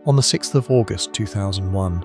On the 6th of August 2001,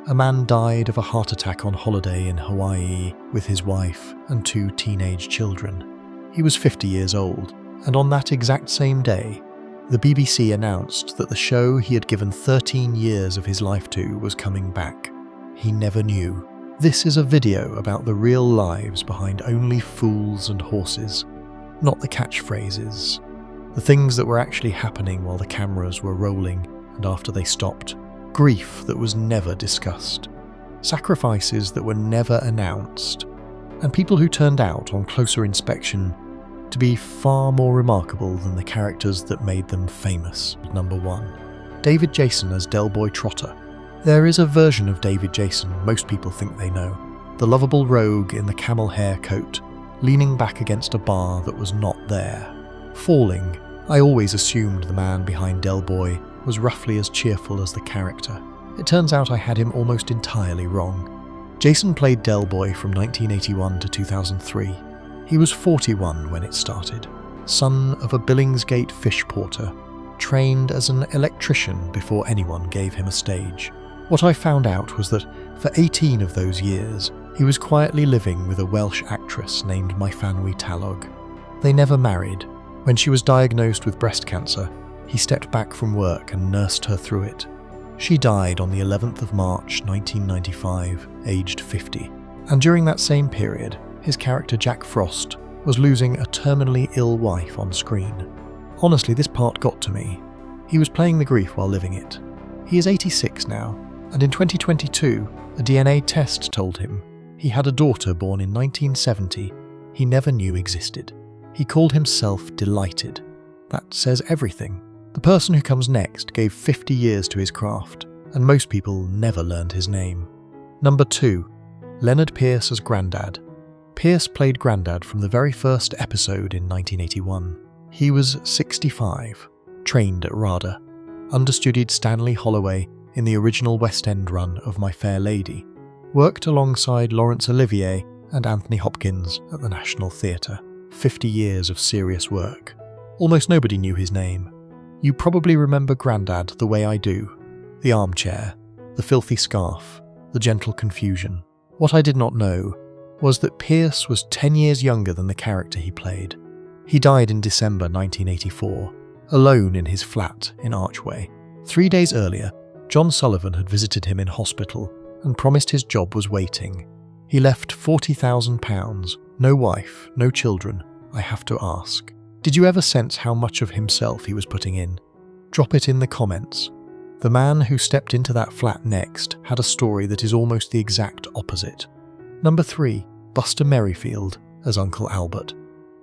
a man died of a heart attack on holiday in Hawaii with his wife and 2 teenage children. He was 50 years old, and on that exact same day, the BBC announced that the show he had given 13 years of his life to was coming back. He never knew. This is a video about the real lives behind Only Fools and Horses, not the catchphrases, the things that were actually happening while the cameras were rolling and after they stopped, grief that was never discussed, sacrifices that were never announced, and people who turned out on closer inspection to be far more remarkable than the characters that made them famous. Number 1. David Jason as Del Boy Trotter. There is a version of David Jason most people think they know, the lovable rogue in the camel hair coat, leaning back against a bar that was not there. Falling, I always assumed the man behind Del Boy was roughly as cheerful as the character. It turns out I had him almost entirely wrong. Jason played Del Boy from 1981 to 2003. He was 41 when it started, son of a Billingsgate fish porter, trained as an electrician before anyone gave him a stage. What I found out was that for 18 of those years, he was quietly living with a Welsh actress named Myfanwy Talog. They never married. When she was diagnosed with breast cancer, he stepped back from work and nursed her through it. She died on the 11th of March 1995, aged 50. And during that same period, his character Jack Frost was losing a terminally ill wife on screen. Honestly, this part got to me. He was playing the grief while living it. He is 86 now, and in 2022, a DNA test told him he had a daughter born in 1970 he never knew existed. He called himself Delighted. That says everything. The person who comes next gave 50 years to his craft, and most people never learned his name. Number 2. Lennard Pearce as Grandad. Pearce played Grandad from the very first episode in 1981. He was 65, trained at RADA, understudied Stanley Holloway in the original West End run of My Fair Lady, worked alongside Laurence Olivier and Anthony Hopkins at the National Theatre. 50 years of serious work. Almost nobody knew his name. You probably remember Grandad the way I do. The armchair, the filthy scarf, the gentle confusion. What I did not know was that Pearce was 10 years younger than the character he played. He died in December 1984, alone in his flat in Archway. 3 days earlier, John Sullivan had visited him in hospital and promised his job was waiting. He left £40,000, no wife, no children. I have to ask, did you ever sense how much of himself he was putting in? Drop it in the comments. The man who stepped into that flat next had a story that is almost the exact opposite. Number 3. Buster Merryfield as Uncle Albert.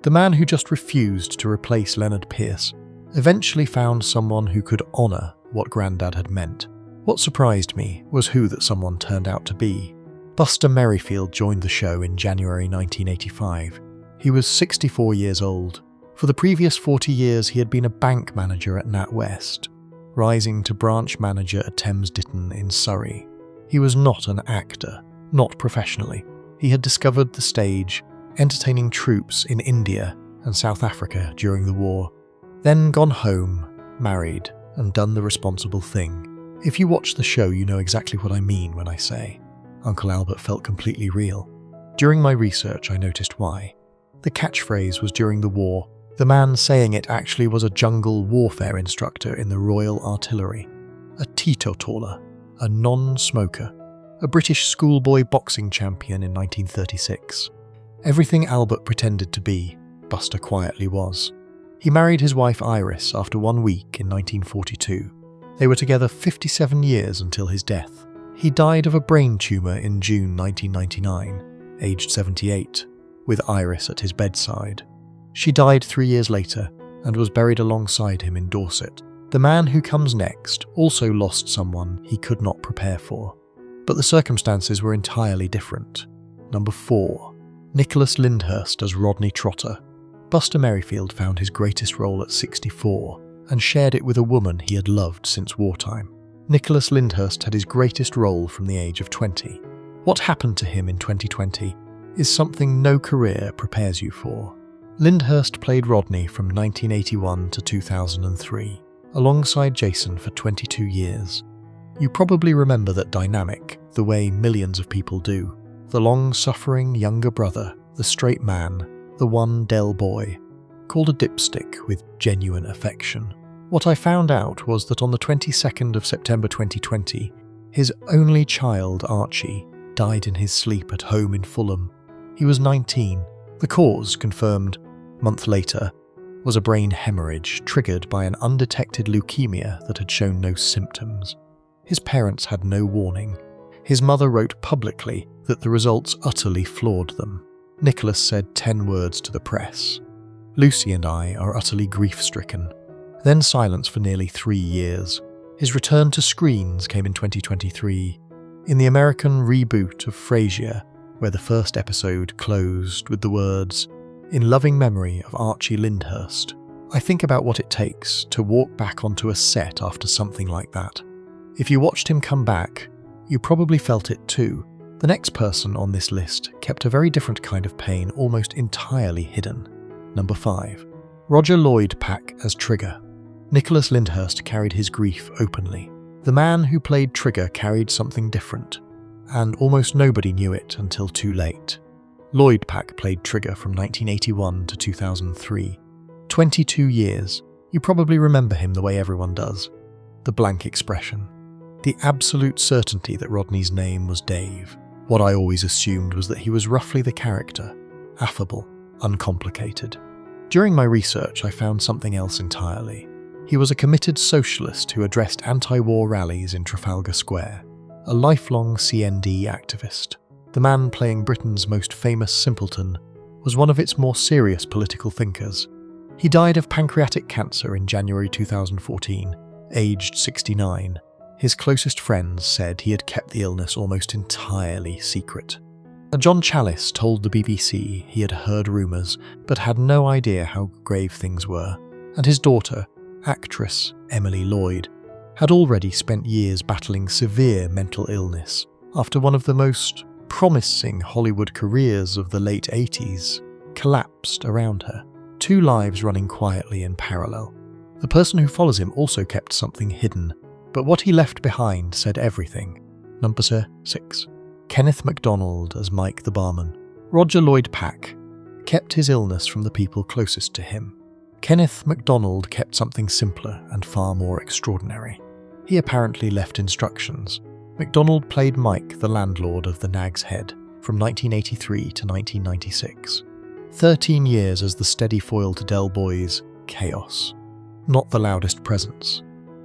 The man who just refused to replace Lennard Pearce eventually found someone who could honour what Grandad had meant. What surprised me was who that someone turned out to be. Buster Merryfield joined the show in January 1985. He was 64 years old. For the previous 40 years he had been a bank manager at NatWest, rising to branch manager at Thames Ditton in Surrey. He was not an actor, not professionally. He had discovered the stage, entertaining troops in India and South Africa during the war, then gone home, married, and done the responsible thing. If you watch the show, you know exactly what I mean when I say Uncle Albert felt completely real. During my research, I noticed why. The catchphrase was during the war. The man saying it actually was a jungle warfare instructor in the Royal Artillery, a teetotaler, a non-smoker, a British schoolboy boxing champion in 1936. Everything Albert pretended to be, Buster quietly was. He married his wife Iris after 1 week in 1942. They were together 57 years until his death. He died of a brain tumour in June 1999, aged 78, with Iris at his bedside. She died 3 years later and was buried alongside him in Dorset. The man who comes next also lost someone he could not prepare for, but the circumstances were entirely different. Number 4. Nicholas Lyndhurst as Rodney Trotter. Buster Merryfield found his greatest role at 64 and shared it with a woman he had loved since wartime. Nicholas Lyndhurst had his greatest role from the age of 20. What happened to him in 2020 is something no career prepares you for. Lyndhurst played Rodney from 1981 to 2003. alongside Jason for 22 years. You probably remember that dynamic the way millions of people do. The long-suffering younger brother, the straight man, the one Del boy, called a dipstick with genuine affection. What I found out was that on the 22nd of September 2020, his only child, Archie, died in his sleep at home in Fulham. He was 19. The cause, confirmed a month later, was a brain hemorrhage triggered by an undetected leukemia that had shown no symptoms. His parents had no warning. His mother wrote publicly that the results utterly floored them. Nicholas said 10 words to the press. "Lucy and I are utterly grief-stricken." Then silence for nearly 3 years. His return to screens came in 2023, in the American reboot of Frasier, where the first episode closed with the words, "In loving memory of Archie Lyndhurst." I think about what it takes to walk back onto a set after something like that. If you watched him come back, you probably felt it too. The next person on this list kept a very different kind of pain almost entirely hidden. Number 5. Roger Lloyd Pack as Trigger. Nicholas Lyndhurst carried his grief openly. The man who played Trigger carried something different, and almost nobody knew it until too late. Lloyd Pack played Trigger from 1981 to 2003. 22 years. You probably remember him the way everyone does. The blank expression. The absolute certainty that Rodney's name was Dave. What I always assumed was that he was roughly the character. Affable, uncomplicated. During my research, I found something else entirely. He was a committed socialist who addressed anti-war rallies in Trafalgar Square. A lifelong CND activist. The man playing Britain's most famous simpleton was one of its more serious political thinkers. He died of pancreatic cancer in January 2014, aged 69. His closest friends said he had kept the illness almost entirely secret. John Challis told the BBC he had heard rumours, but had no idea how grave things were, and his daughter, actress Emily Lloyd, had already spent years battling severe mental illness after one of the most promising Hollywood careers of the late 80s collapsed around her, 2 lives running quietly in parallel. The person who follows him also kept something hidden, but what he left behind said everything. Number 6. Kenneth MacDonald as Mike the barman. Roger Lloyd Pack kept his illness from the people closest to him. Kenneth MacDonald kept something simpler and far more extraordinary. He apparently left instructions. MacDonald played Mike, the landlord of the Nag's Head, from 1983 to 1996. 13 years as the steady foil to Del Boy's chaos. Not the loudest presence,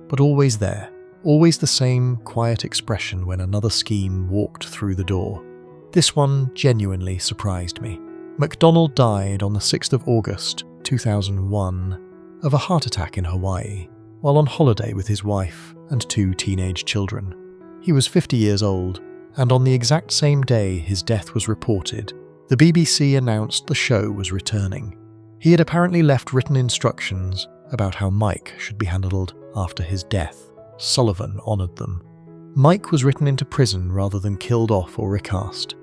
but always there. Always the same quiet expression when another scheme walked through the door. This one genuinely surprised me. MacDonald died on the 6th of August, 2001, of a heart attack in Hawaii, while on holiday with his wife and 2 teenage children. He was 50 years old, and on the exact same day his death was reported, the BBC announced the show was returning. He had apparently left written instructions about how Mike should be handled after his death. Sullivan honoured them. Mike was written into prison rather than killed off or recast.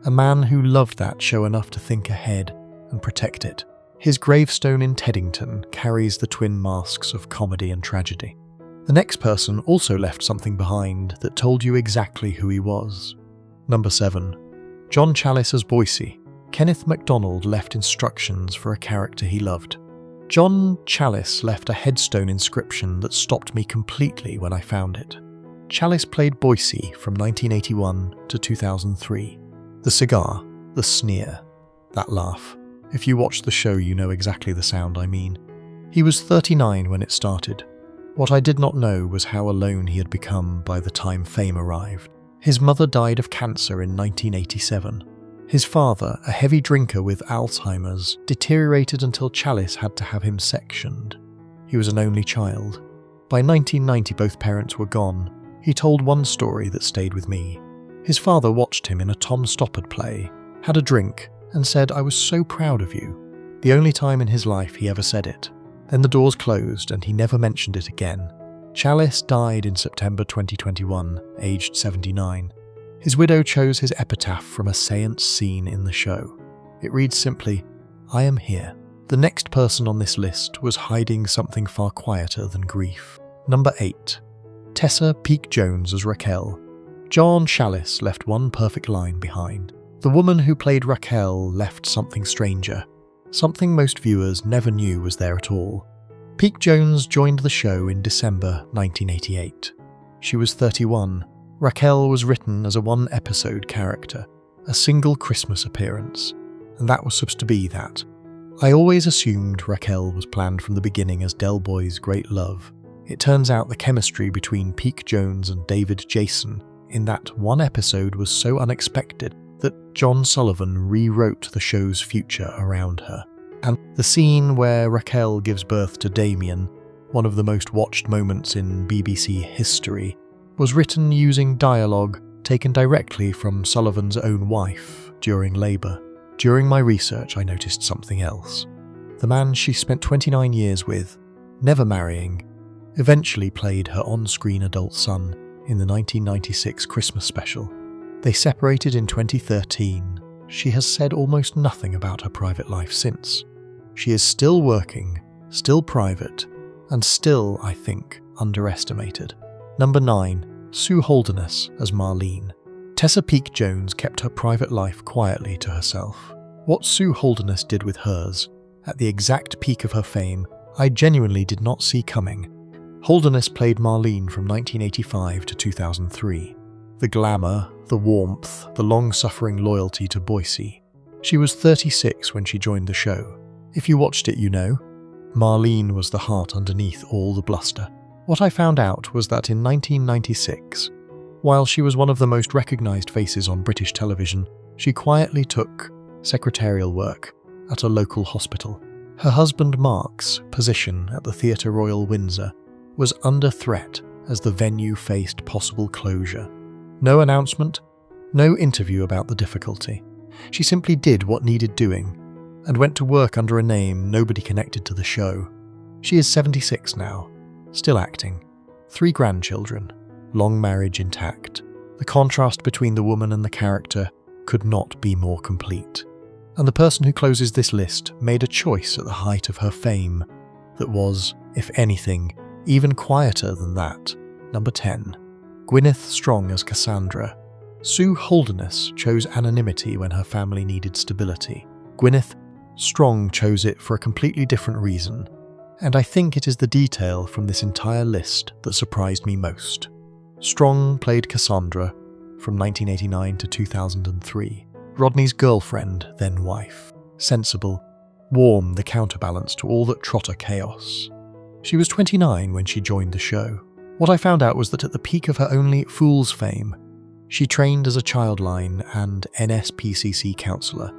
A man who loved that show enough to think ahead and protect it. His gravestone in Teddington carries the twin masks of comedy and tragedy. The next person also left something behind that told you exactly who he was. Number 7. John Challis as Boise. Kenneth MacDonald left instructions for a character he loved. John Challis left a headstone inscription that stopped me completely when I found it. Challis played Boise from 1981 to 2003. The cigar, the sneer, that laugh. If you watched the show, you know exactly the sound I mean. He was 39 when it started. What I did not know was how alone he had become by the time fame arrived. His mother died of cancer in 1987. His father, a heavy drinker with Alzheimer's, deteriorated until Challis had to have him sectioned. He was an only child. By 1990, both parents were gone. He told one story that stayed with me. His father watched him in a Tom Stoppard play, had a drink, and said, "I was so proud of you." The only time in his life he ever said it. Then the doors closed and he never mentioned it again. Challis died in September 2021, aged 79. His widow chose his epitaph from a seance scene in the show. It reads simply, "I am here." The next person on this list was hiding something far quieter than grief. Number 8. Tessa Peake-Jones as Raquel. John Challis left one perfect line behind. The woman who played Raquel left something stranger, something most viewers never knew was there at all. Peake-Jones joined the show in December 1988. She was 31. Raquel was written as a one-episode character, a single Christmas appearance, and that was supposed to be that. I always assumed Raquel was planned from the beginning as Del Boy's great love. It turns out the chemistry between Peake-Jones and David Jason in that one episode was so unexpected that John Sullivan rewrote the show's future around her. And the scene where Raquel gives birth to Damien, one of the most watched moments in BBC history, was written using dialogue taken directly from Sullivan's own wife during labour. During my research, I noticed something else. The man she spent 29 years with, never marrying, eventually played her on-screen adult son in the 1996 Christmas special. They separated in 2013. She has said almost nothing about her private life since. She is still working, still private, and still, I think, underestimated. Number 9. Sue Holderness as Marlene. Tessa Peake-Jones kept her private life quietly to herself. What Sue Holderness did with hers, at the exact peak of her fame, I genuinely did not see coming. Holderness played Marlene from 1985 to 2003. The glamour, the warmth, the long-suffering loyalty to Boise. She was 36 when she joined the show. If you watched it, you know. Marlene was the heart underneath all the bluster. What I found out was that in 1996, while she was one of the most recognised faces on British television, she quietly took secretarial work at a local hospital. Her husband Mark's position at the Theatre Royal Windsor was under threat as the venue faced possible closure. No announcement, no interview about the difficulty. She simply did what needed doing and went to work under a name nobody connected to the show. She is 76 now, still acting, 3 grandchildren, long marriage intact. The contrast between the woman and the character could not be more complete. And the person who closes this list made a choice at the height of her fame that was, if anything, even quieter than that. Number 10. Gwyneth Strong as Cassandra. Sue Holderness chose anonymity when her family needed stability. Gwyneth Strong chose it for a completely different reason, and I think it is the detail from this entire list that surprised me most. Strong played Cassandra from 1989 to 2003, Rodney's girlfriend, then wife. Sensible, warm, the counterbalance to all that trotter chaos. She was 29 when she joined the show. What I found out was that at the peak of her only Fool's fame, she trained as a childline and NSPCC counsellor,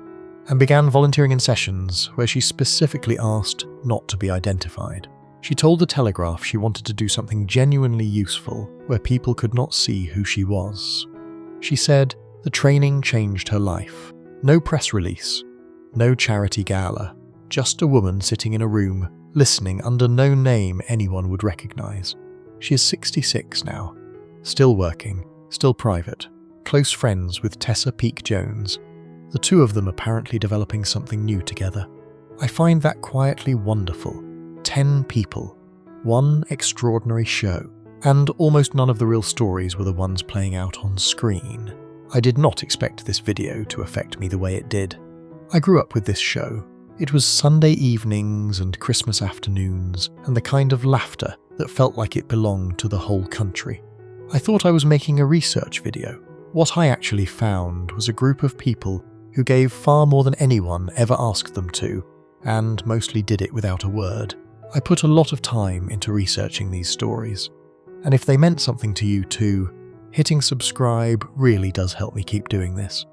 and began volunteering in sessions where she specifically asked not to be identified. She told The Telegraph she wanted to do something genuinely useful where people could not see who she was. She said the training changed her life. No press release, no charity gala, just a woman sitting in a room, listening under no name anyone would recognise. She is 66 now, still working, still private, close friends with Tessa Peake-Jones, the two of them apparently developing something new together. I find that quietly wonderful. 10 people, one extraordinary show, and almost none of the real stories were the ones playing out on screen. I did not expect this video to affect me the way it did. I grew up with this show. It was Sunday evenings and Christmas afternoons, and the kind of laughter that felt like it belonged to the whole country. I thought I was making a research video. What I actually found was a group of people who gave far more than anyone ever asked them to, and mostly did it without a word. I put a lot of time into researching these stories, and if they meant something to you too, hitting subscribe really does help me keep doing this.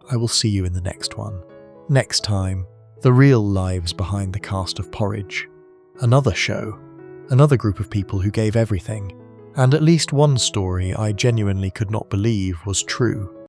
I will see you in the next one. Next time, the real lives behind the cast of Porridge. Another show, another group of people who gave everything, and at least one story I genuinely could not believe was true.